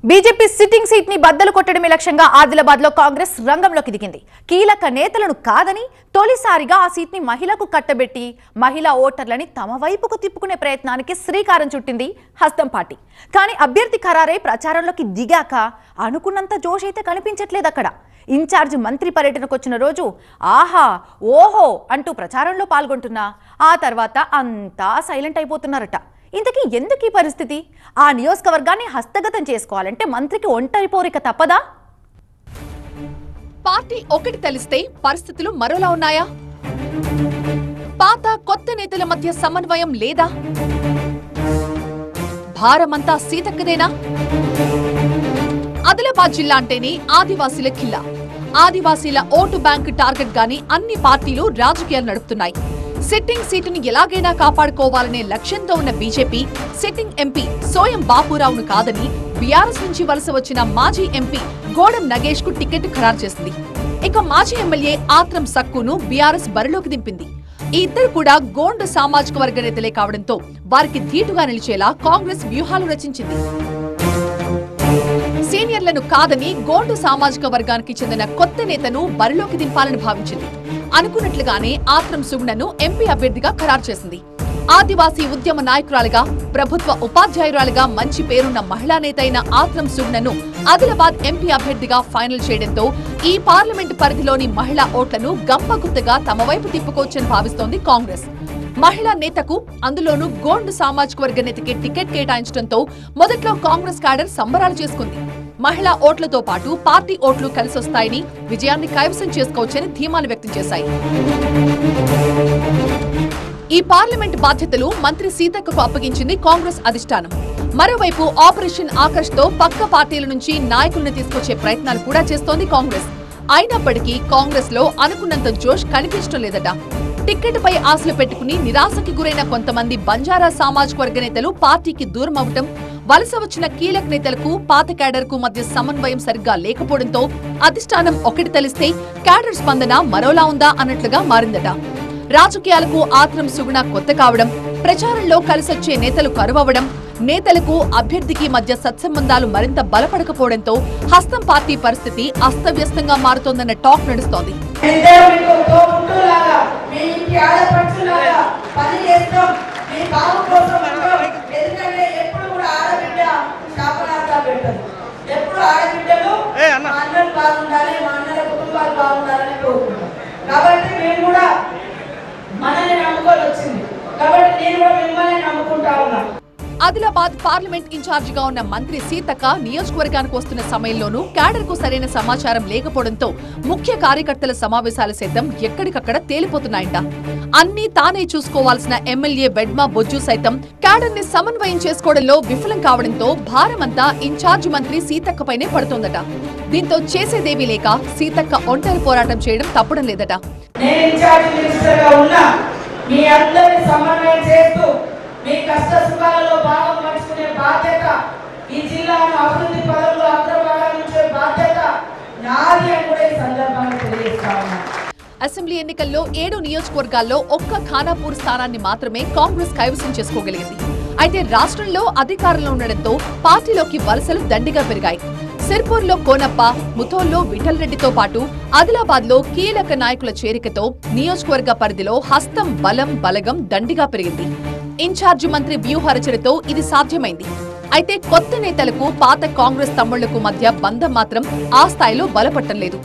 BJP sitting seat ని బద్దలు కొట్టడమే లక్ష్యంగా ఆదిలాబాద్ లో కాంగ్రెస్ రంగంలోకి దిగింది. కీలక నేతలను కాదని తొలిసారిగా ఆ సీట్ ని మహిళకు కట్టబెట్టి మహిళా ఓటర్లని తమ వైపుకు తిప్పుకునే ప్రయత్నానికి శ్రీకారం చుట్టింది హస్తం పార్టీ. కానీ అభ్యర్థి ఖరారై ప్రచారంలోకి దిగాక అనుకున్నంత జోష్ అయితే కనిపించట్లేదు. అక్కడ ఇన్ఛార్జ్ మంత్రి పర్యటనకు వచ్చిన రోజు ఆహా ఓహో అంటూ ప్రచారంలో పాల్గొంటున్నా ఆ తర్వాత అంతా సైలెంట్ అయిపోతున్నారట. ఇంతకీ ఎందుకు ఈ పరిస్థితి? ఆ నియోజకవర్గాన్ని హస్తగతం చేసుకోవాలంటే మంత్రికి ఒంటరి పోరిక తప్పదా? పార్టీ ఒకటి తెలిస్తే పరిస్థితులు మరోలా ఉన్నాయా? పాత కొత్త నేతల మధ్య సమన్వయం లేదా? భారమంతా సీతక్కదేనా? ఆదిలాబాద్ జిల్లా అంటేనే ఆదివాసీల కిల్లా. ఆదివాసీల ఓటు బ్యాంక్ టార్గెట్ గాని అన్ని పార్టీలు రాజకీయాలు నడుపుతున్నాయి. సిట్టింగ్ సీటును ఎలాగైనా కాపాడుకోవాలనే లక్ష్యంతో ఉన్న బీజేపీ సిట్టింగ్ ఎంపీ సోయం బాపురావును కాదని బీఆర్ఎస్ నుంచి వలస వచ్చిన మాజీ ఎంపీ గోడం నగేష్ కు టికెట్ ఖరారు చేసింది. ఇక మాజీ ఎమ్మెల్యే ఆత్రం సక్కును బీఆర్ఎస్ బరిలోకి దింపింది. ఈ ఇద్దరు కూడా గోండు సామాజిక వర్గ నేతలే కావడంతో వారికి ధీటుగా నిలిచేలా కాంగ్రెస్ వ్యూహాలు రచించింది. సీనియర్లను కాదని గోండు సామాజిక వర్గానికి చెందిన కొత్త నేతను బరిలోకి దింపాలని భావించింది. అనుకున్నట్లుగానే ఆత్రం సుగుణను ఎంపీ అభ్యర్థిగా ఖరారు చేసింది. ఆదివాసీ ఉద్యమ నాయకురాలుగా, ప్రభుత్వ ఉపాధ్యాయురాలుగా మంచి పేరున్న మహిళా నేత అయిన ఆత్రం సుగుణను ఆదిలాబాద్ ఎంపీ అభ్యర్థిగా ఫైనల్ చేయడంతో ఈ పార్లమెంటు పరిధిలోని మహిళా ఓట్లను గంపగుత్తగా తమ వైపు తిప్పుకోవచ్చని భావిస్తోంది కాంగ్రెస్. మహిళా నేతకు, అందులోనూ గోండు సామాజిక వర్గ నేతకి టికెట్ కేటాయించడంతో మొదట్లో కాంగ్రెస్ క్యాడర్ సంబరాలు చేసుకుంది. మహిళా ఓట్లతో పాటు పార్టీ ఓట్లు కలిసొస్తాయని, విజయాన్ని కైవసం చేసుకోవచ్చని ధీమాలు వ్యక్తం చేశాయి. ఈ పార్లమెంట్ బాధ్యతలు మంత్రి సీతక్కకు అప్పగించింది కాంగ్రెస్ అధిష్టానం. మరోవైపు ఆపరేషన్ ఆకర్ష్ తో పక్క పార్టీల నుంచి నాయకులను తీసుకొచ్చే ప్రయత్నాలు కూడా చేస్తోంది కాంగ్రెస్. అయినప్పటికీ కాంగ్రెస్ లో అనుకున్నంత జోష్ కనిపించడం లేదట. టికెట్ పై ఆశలు పెట్టుకుని నిరాశకి గురైన కొంతమంది బంజారా సామాజిక వర్గ నేతలు పార్టీకి దూరం అవటం, వలస వచ్చిన కీలక నేతలకు పాత క్యాడర్ కు మధ్య సమన్వయం సరిగ్గా లేకపోవడంతో అధిష్టానం ఒకటి తెలిస్తే క్యాడర్ స్పందన మరోలా ఉందా అన్నట్లుగా మారిందట. రాజకీయాలకు ఆత్రం సుగుణ కొత్త కావడం, ప్రచారంలో కలిసొచ్చే నేతలు కరువవడం, నేతలకు అభ్యర్థికి మధ్య సత్సంబంధాలు మరింత బలపడకపోవడంతో హస్తం పార్టీ పరిస్థితి అస్తవ్యస్తంగా మారుతోందన్న టాక్ నడుస్తోంది. ఆదిలాబాద్ పార్లమెంట్ ఇన్ఛార్జిగా ఉన్న మంత్రి సీతక్క నియోజకవర్గానికి వస్తున్న సమయంలోనూ క్యాడర్ కు సరైన సమాచారం లేకపోవడంతో ముఖ్య కార్యకర్తల సమావేశాలు సైతం ఎక్కడికక్కడ తేలిపోతున్నాయంట. అన్నీ తానే చూసుకోవాల్సిన ఎమ్మెల్యే బెడ్మా బొజ్జు సైతం క్యాడర్ ని సమన్వయం చేసుకోవడంలో విఫలం కావడంతో భారమంతా ఇన్ఛార్జి మంత్రి సీతక్కపైనే పడుతోందట. దీంతో చేసేదేమీ లేక సీతక్క ఒంటరి పోరాటం చేయడం తప్పడం లేదట. మీ కష్ట సుఖాలలో భాగం పంచుకునే బాధ్యత, ఈ జిల్లాను అభివృద్ధి పదంలో అగ్రభాగం ఉంచే బాధ్యత నాది అని కూడా ఈ సందర్భంగా తెలియజేస్తా ఉన్నాను. అసెంబ్లీ ఎన్నికల్లో 7 నియోజకవర్గాల్లో ఒక్క ఖానాపూర్ స్థానాన్ని మాత్రమే కాంగ్రెస్ కైవసం చేసుకోగలిగింది. అయితే రాష్ట్రంలో అధికారంలో ఉండడంతో పార్టీలోకి వలసలు దండిగా పెరిగాయి. సిర్పూర్లో కోనప్ప, ముథోల్లో విఠల్ రెడ్డితో పాటు ఆదిలాబాద్ లో కీలక నాయకుల చేరికతో నియోజకవర్గ పరిధిలో హస్తం బలం బలగం దండిగా పెరిగింది. ఇన్ఛార్జి మంత్రి వ్యూహ రచనతో ఇది సాధ్యమైంది. అయితే కొత్త నేతలకు పాత కాంగ్రెస్ తమ్ముళ్లకు మధ్య బంధం మాత్రం ఆ స్థాయిలో బలపట్టం లేదు.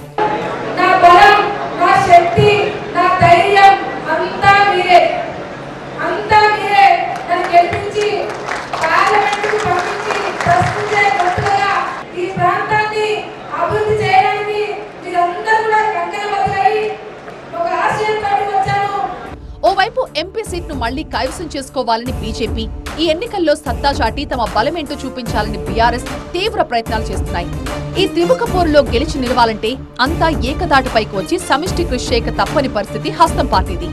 ఓవైపు ఎంపీ సీట్ను మళ్లీ కైవసం చేసుకోవాలని బీజేపీ, ఈ ఎన్నికల్లో సత్తా చాటి తమ బలమేంటో చూపించాలని బీఆర్ఎస్ తీవ్ర ప్రయత్నాలు చేస్తున్నాయి. ఈ త్రిముఖ పోరులో గెలిచి నిలవాలంటే అంతా ఏకదాటిపైకి వచ్చి సమిష్టి కృషి చేయక తప్పని పరిస్థితి హస్తం పార్టీది.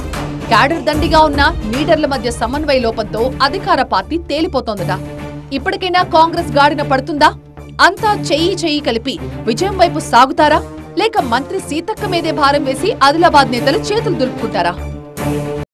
క్యాడర్ దండిగా ఉన్న లీడర్ల మధ్య సమన్వయ లోపంతో అధికార పార్టీ తేలిపోతోందట. ఇప్పటికైనా కాంగ్రెస్ గాడిన పడుతుందా? అంతా చెయ్యి కలిపి విజయం వైపు సాగుతారా? లేక మంత్రి సీతక్క మీదే భారం వేసి ఆదిలాబాద్ నేతలు చేతులు దులుపుకుంటారా?